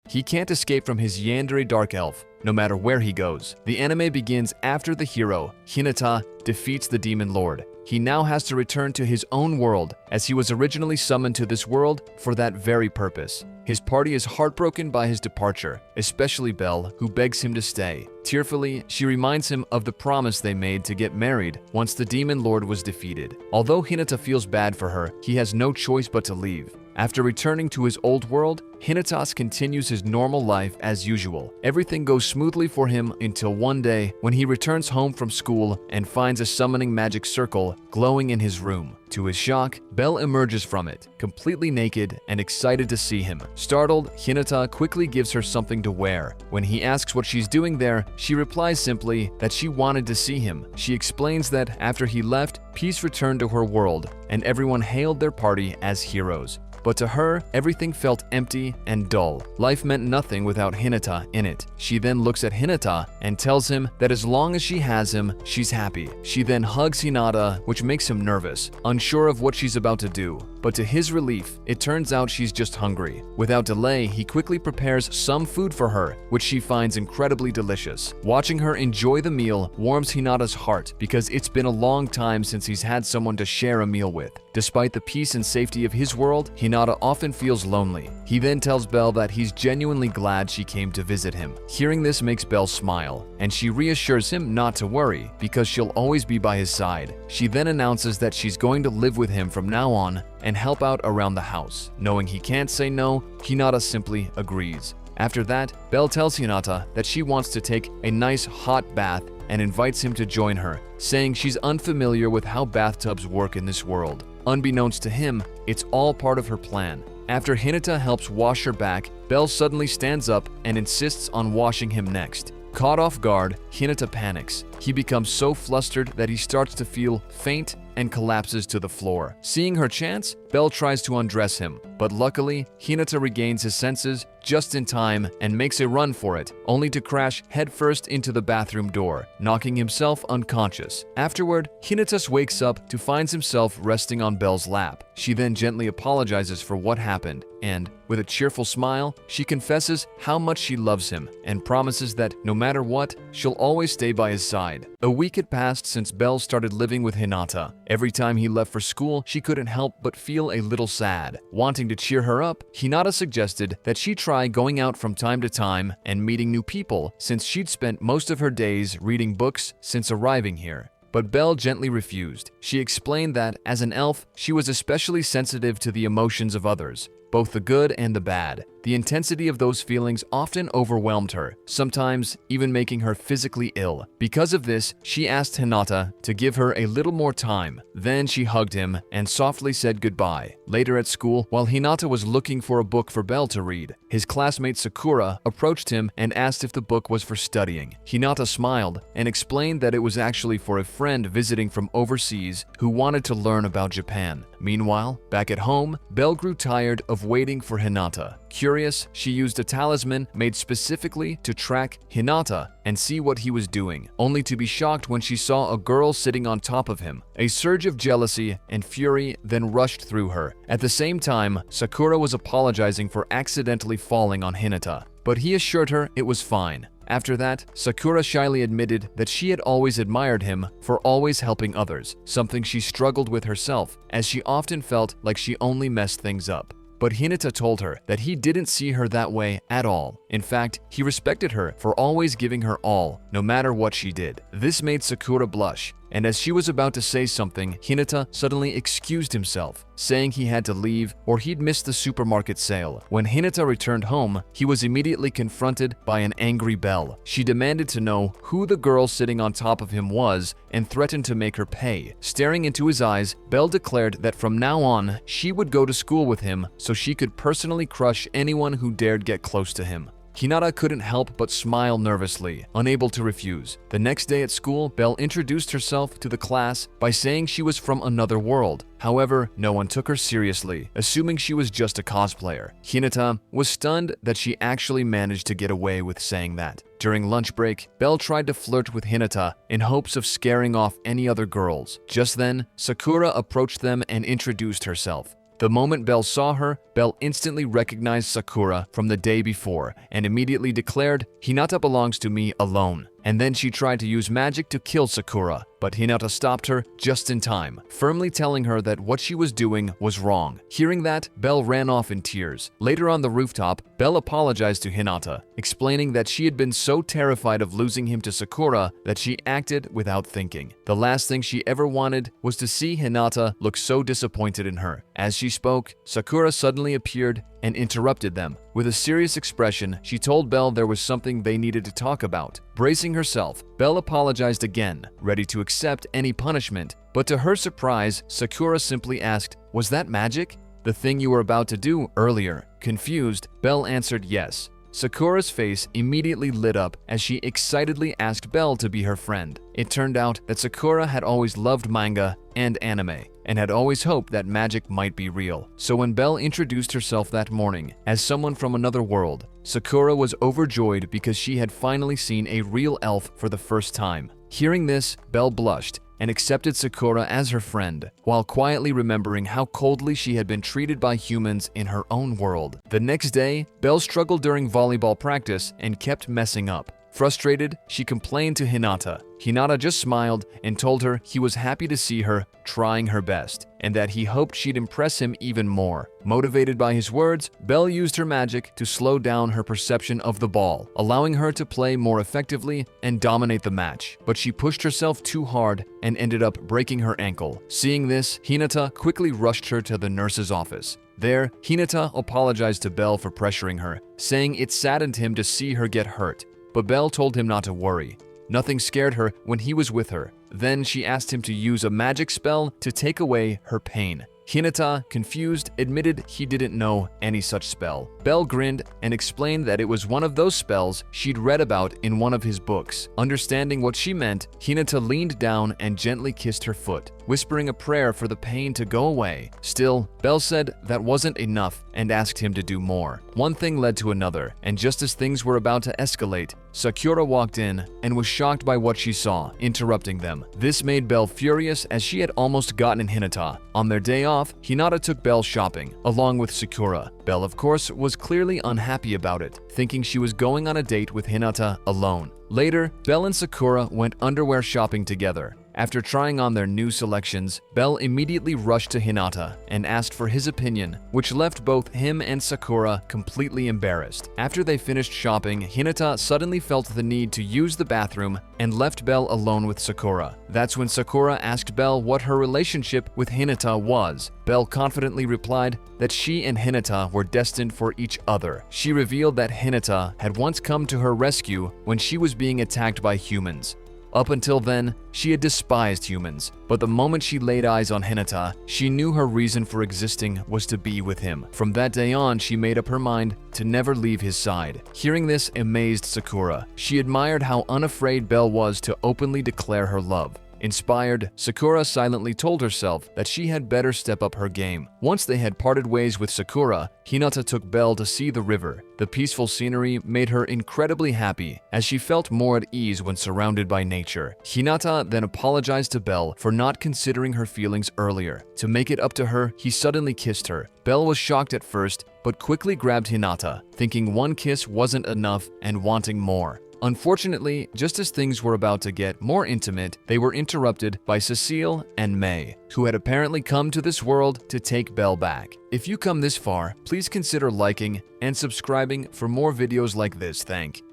He can't escape from his Yandere dark elf, no matter where he goes. The anime begins after the hero, Hinata, defeats the Demon Lord. He now has to return to his own world, as he was originally summoned to this world for that very purpose. His party is heartbroken by his departure, especially Belle, who begs him to stay. Tearfully, she reminds him of the promise they made to get married once the Demon Lord was defeated. Although Hinata feels bad for her, he has no choice but to leave. After returning to his old world, Hinata continues his normal life as usual. Everything goes smoothly for him until one day when he returns home from school and finds a summoning magic circle glowing in his room. To his shock, Belle emerges from it, completely naked and excited to see him. Startled, Hinata quickly gives her something to wear. When he asks what she's doing there, she replies simply that she wanted to see him. She explains that after he left, peace returned to her world and everyone hailed their party as heroes. But to her, everything felt empty and dull. Life meant nothing without Hinata in it. She then looks at Hinata and tells him that as long as she has him, she's happy. She then hugs Hinata, which makes him nervous, unsure of what she's about to do. But to his relief, it turns out she's just hungry. Without delay, he quickly prepares some food for her, which she finds incredibly delicious. Watching her enjoy the meal warms Hinata's heart because it's been a long time since he's had someone to share a meal with. Despite the peace and safety of his world, Hinata often feels lonely. He then tells Belle that he's genuinely glad she came to visit him. Hearing this makes Belle smile, and she reassures him not to worry because she'll always be by his side. She then announces that she's going to live with him from now on and help out around the house. Knowing he can't say no, Hinata simply agrees. After that, Belle tells Hinata that she wants to take a nice hot bath and invites him to join her, saying she's unfamiliar with how bathtubs work in this world. Unbeknownst to him, it's all part of her plan. After Hinata helps wash her back, Belle suddenly stands up and insists on washing him next. Caught off guard, Hinata panics. He becomes so flustered that he starts to feel faint and collapses to the floor. Seeing her chance, Belle tries to undress him, but luckily, Hinata regains his senses just in time and makes a run for it, only to crash headfirst into the bathroom door, knocking himself unconscious. Afterward, Hinata wakes up to find himself resting on Belle's lap. She then gently apologizes for what happened, and, with a cheerful smile, she confesses how much she loves him and promises that no matter what, she'll always stay by his side. A week had passed since Belle started living with Hinata. Every time he left for school, she couldn't help but feel a little sad. Wanting to cheer her up, Hinata suggested that she try going out from time to time and meeting new people since she'd spent most of her days reading books since arriving here. But Belle gently refused. She explained that, as an elf, she was especially sensitive to the emotions of others, both the good and the bad. The intensity of those feelings often overwhelmed her, sometimes even making her physically ill. Because of this, she asked Hinata to give her a little more time. Then she hugged him and softly said goodbye. Later at school, while Hinata was looking for a book for Belle to read, his classmate Sakura approached him and asked if the book was for studying. Hinata smiled and explained that it was actually for a friend visiting from overseas who wanted to learn about Japan. Meanwhile, back at home, Belle grew tired of waiting for Hinata. Curious, she used a talisman made specifically to track Hinata and see what he was doing, only to be shocked when she saw a girl sitting on top of him. A surge of jealousy and fury then rushed through her. At the same time, Sakura was apologizing for accidentally falling on Hinata, but he assured her it was fine. After that, Sakura shyly admitted that she had always admired him for always helping others, something she struggled with herself, as she often felt like she only messed things up. But Hinata told her that he didn't see her that way at all. In fact, he respected her for always giving her all, no matter what she did. This made Sakura blush, and as she was about to say something, Hinata suddenly excused himself, saying he had to leave or he'd missed the supermarket sale. When Hinata returned home, he was immediately confronted by an angry Belle. She demanded to know who the girl sitting on top of him was and threatened to make her pay. Staring into his eyes, Belle declared that from now on, she would go to school with him so she could personally crush anyone who dared get close to him. Hinata couldn't help but smile nervously, unable to refuse. The next day at school, Belle introduced herself to the class by saying she was from another world. However, no one took her seriously, assuming she was just a cosplayer. Hinata was stunned that she actually managed to get away with saying that. During lunch break, Belle tried to flirt with Hinata in hopes of scaring off any other girls. Just then, Sakura approached them and introduced herself. The moment Belle saw her, Belle instantly recognized Sakura from the day before and immediately declared, "Hinata belongs to me alone." And then she tried to use magic to kill Sakura, but Hinata stopped her just in time, firmly telling her that what she was doing was wrong. Hearing that, Belle ran off in tears. Later on the rooftop, Belle apologized to Hinata, explaining that she had been so terrified of losing him to Sakura that she acted without thinking. The last thing she ever wanted was to see Hinata look so disappointed in her. As she spoke, Sakura suddenly appeared and interrupted them. With a serious expression, she told Belle there was something they needed to talk about. Bracing herself, Belle apologized again, ready to accept any punishment. But to her surprise, Sakura simply asked, "Was that magic? The thing you were about to do earlier?" Confused, Belle answered yes. Sakura's face immediately lit up as she excitedly asked Belle to be her friend. It turned out that Sakura had always loved manga and anime, and had always hoped that magic might be real. So when Belle introduced herself that morning as someone from another world, Sakura was overjoyed because she had finally seen a real elf for the first time. Hearing this, Belle blushed and accepted Sakura as her friend, while quietly remembering how coldly she had been treated by humans in her own world. The next day, Belle struggled during volleyball practice and kept messing up. Frustrated, she complained to Hinata. Hinata just smiled and told her he was happy to see her trying her best, and that he hoped she'd impress him even more. Motivated by his words, Belle used her magic to slow down her perception of the ball, allowing her to play more effectively and dominate the match. But she pushed herself too hard and ended up breaking her ankle. Seeing this, Hinata quickly rushed her to the nurse's office. There, Hinata apologized to Belle for pressuring her, saying it saddened him to see her get hurt. But Belle told him not to worry. Nothing scared her when he was with her. Then she asked him to use a magic spell to take away her pain. Hinata, confused, admitted he didn't know any such spell. Belle grinned and explained that it was one of those spells she'd read about in one of his books. Understanding what she meant, Hinata leaned down and gently kissed her foot, whispering a prayer for the pain to go away. Still, Belle said that wasn't enough and asked him to do more. One thing led to another, and just as things were about to escalate, Sakura walked in and was shocked by what she saw, interrupting them. This made Belle furious as she had almost gotten Hinata. On their day off, Hinata took Belle shopping, along with Sakura. Belle, of course, was clearly unhappy about it, thinking she was going on a date with Hinata alone. Later, Belle and Sakura went underwear shopping together. After trying on their new selections, Belle immediately rushed to Hinata and asked for his opinion, which left both him and Sakura completely embarrassed. After they finished shopping, Hinata suddenly felt the need to use the bathroom and left Belle alone with Sakura. That's when Sakura asked Belle what her relationship with Hinata was. Belle confidently replied that she and Hinata were destined for each other. She revealed that Hinata had once come to her rescue when she was being attacked by humans. Up until then, she had despised humans, but the moment she laid eyes on Hinata, she knew her reason for existing was to be with him. From that day on, she made up her mind to never leave his side. Hearing this amazed Sakura. She admired how unafraid Belle was to openly declare her love. Inspired, Sakura silently told herself that she had better step up her game. Once they had parted ways with Sakura, Hinata took Belle to see the river. The peaceful scenery made her incredibly happy, as she felt more at ease when surrounded by nature. Hinata then apologized to Belle for not considering her feelings earlier. To make it up to her, he suddenly kissed her. Belle was shocked at first, but quickly grabbed Hinata, thinking one kiss wasn't enough and wanting more. Unfortunately, just as things were about to get more intimate, they were interrupted by Cecile and May, who had apparently come to this world to take Belle back. If you come this far, please consider liking and subscribing for more videos like this. Thank you.